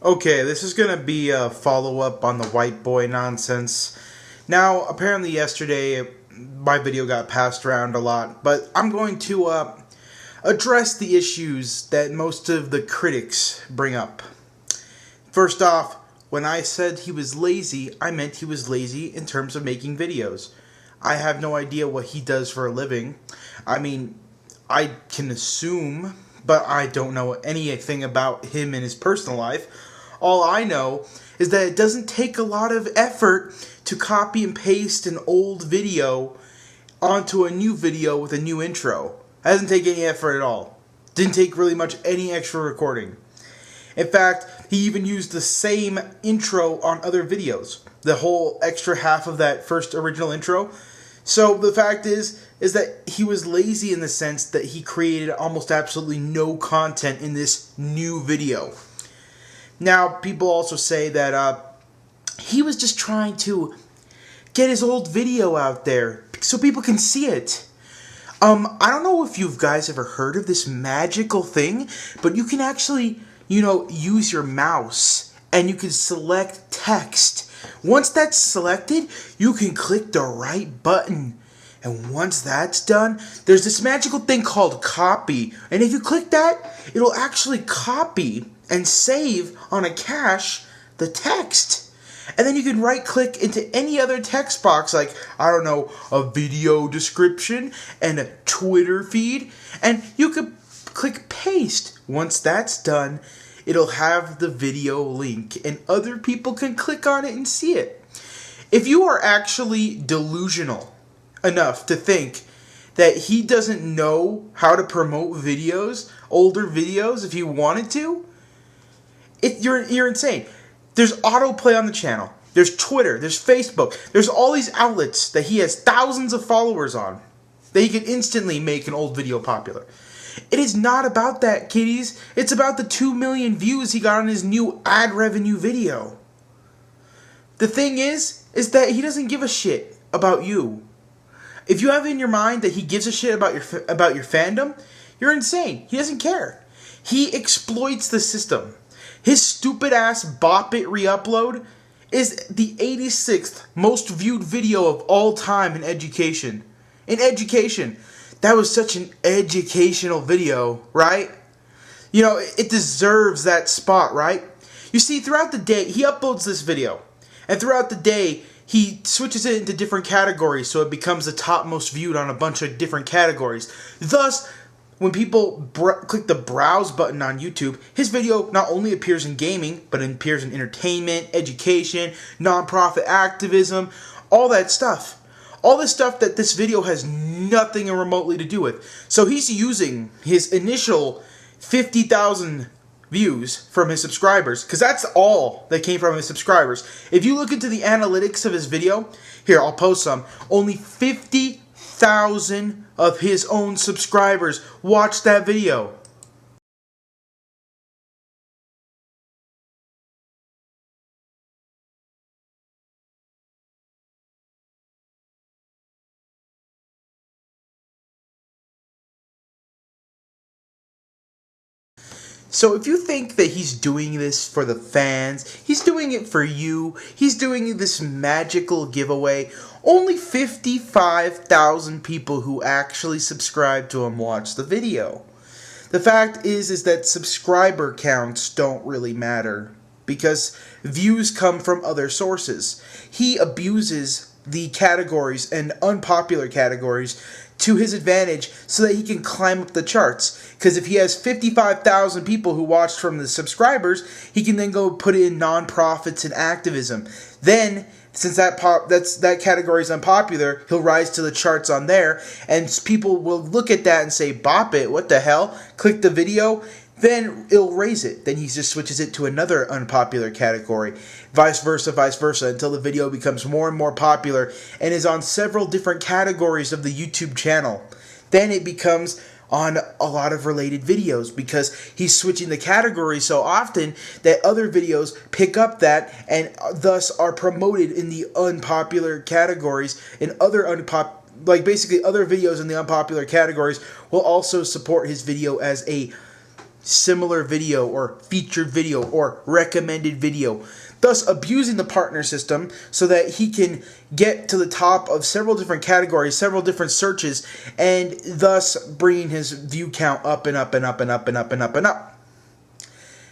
Okay, this is going to be a follow-up on the white boy nonsense. Now, apparently yesterday, my video got passed around a lot, but I'm going to address the issues that most of the critics bring up. First off, when I said he was lazy, I meant he was lazy in terms of making videos. I have no idea what he does for a living. I mean, I can assume, but I don't know anything about him in his personal life. All I know is that it doesn't take a lot of effort to copy and paste an old video onto a new video with a new intro. It doesn't take any effort at all. Didn't take really much any extra recording. In fact, he even used the same intro on other videos. The whole extra half of that first original intro. So the fact is that he was lazy in the sense that he created almost absolutely no content in this new video. Now, people also say that he was just trying to get his old video out there so people can see it. I don't know if you guys ever heard of this magical thing, but you can actually, use your mouse and you can select text. Once that's selected, you can click the right button. And once that's done, there's this magical thing called copy. And if you click that, it'll actually copy and save on a cache the text. And then you can right click into any other text box like, I don't know, a video description and a Twitter feed. And you could click paste. Once that's done, it'll have the video link and other people can click on it and see it. If you are actually delusional enough to think that he doesn't know how to promote videos, older videos, if he wanted to, you're insane. There's autoplay on the channel. There's Twitter. There's Facebook. There's all these outlets that he has thousands of followers on that he can instantly make an old video popular. It is not about that, kiddies. It's about the 2 million views he got on his new ad revenue video. The thing is that he doesn't give a shit about you. If you have in your mind that he gives a shit about your fandom, you're insane. He doesn't care. He exploits the system. His stupid ass Bop It re-upload is the 86th most viewed video of all time in education. That was such an educational video, right? It deserves that spot, right? You see, throughout the day, he uploads this video. And throughout the day, he switches it into different categories so it becomes the top most viewed on a bunch of different categories. Thus, when people click the browse button on YouTube, his video not only appears in gaming, but it appears in entertainment, education, nonprofit activism, all that stuff. All this stuff that this video has nothing remotely to do with. So he's using his initial 50,000 views from his subscribers, because that's all that came from his subscribers. If you look into the analytics of his video, here, I'll post some, only 50,000 of his own subscribers watched that video. So if you think that he's doing this for the fans, he's doing it for you, he's doing this magical giveaway, only 55,000 people who actually subscribe to him watch the video. The fact is that subscriber counts don't really matter, because views come from other sources. He abuses the categories and unpopular categories to his advantage so that he can climb up the charts. Because if he has 55,000 people who watched from the subscribers, he can then go put it in nonprofits and activism. Then, since that category is unpopular, he'll rise to the charts on there, and people will look at that and say, "Bop it, what the hell?" Click the video. Then it'll raise it. Then he just switches it to another unpopular category. Vice versa, until the video becomes more and more popular and is on several different categories of the YouTube channel. Then it becomes on a lot of related videos because he's switching the categories so often that other videos pick up that and thus are promoted in the unpopular categories, and other basically other videos in the unpopular categories will also support his video as a similar video or featured video or recommended video, thus abusing the partner system so that he can get to the top of several different categories, several different searches, and thus bringing his view count up and up and up and up and up and up and up.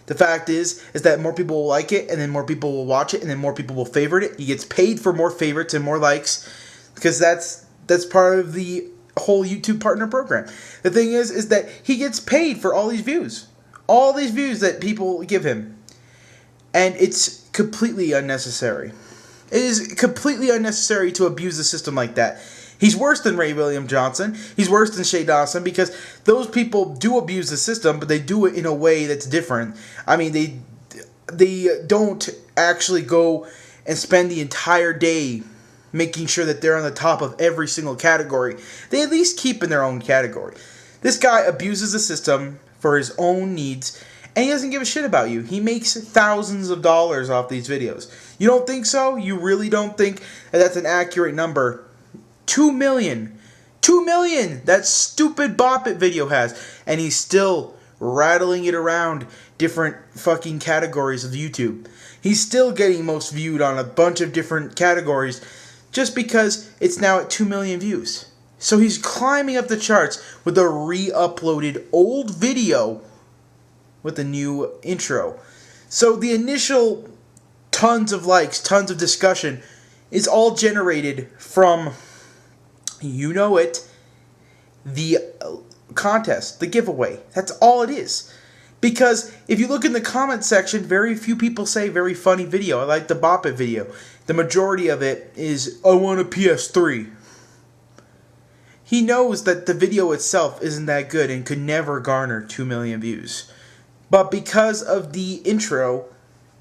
The fact is that more people will like it, and then more people will watch it, and then more people will favorite it. He gets paid for more favorites and more likes because that's part of the whole YouTube partner program. The thing is that he gets paid for all these views that people give him, and it's completely unnecessary. It is completely unnecessary to abuse the system like that. He's worse than Ray William Johnson. He's worse than Shay Dawson because those people do abuse the system, but they do it in a way that's different. I mean, they don't actually go and spend the entire day making sure that they're on the top of every single category. They at least keep in their own category. This guy abuses the system for his own needs, and he doesn't give a shit about you. He makes thousands of dollars off these videos. You don't think so? You really don't think that that's an accurate number? 2 million. 2 million! That stupid Bop It video has. And he's still rattling it around different fucking categories of YouTube. He's still getting most viewed on a bunch of different categories just because it's now at 2 million views. So he's climbing up the charts with a re-uploaded old video with a new intro. So the initial tons of likes, tons of discussion is all generated from, you know it, the contest, the giveaway. That's all it is. Because if you look in the comment section, very few people say very funny video. I like the Bop It video. The majority of it is, I want a PS3. He knows that the video itself isn't that good and could never garner 2 million views. But because of the intro,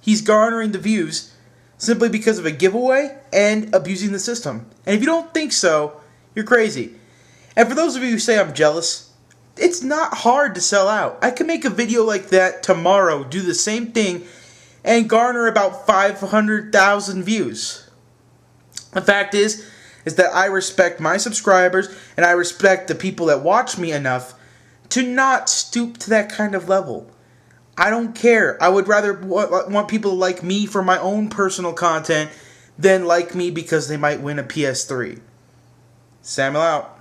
he's garnering the views simply because of a giveaway and abusing the system. And if you don't think so, you're crazy. And for those of you who say I'm jealous, it's not hard to sell out. I can make a video like that tomorrow, do the same thing, and garner about 500,000 views. The fact is that I respect my subscribers and I respect the people that watch me enough to not stoop to that kind of level. I don't care. I would rather want people to like me for my own personal content than like me because they might win a PS3. Samuel out.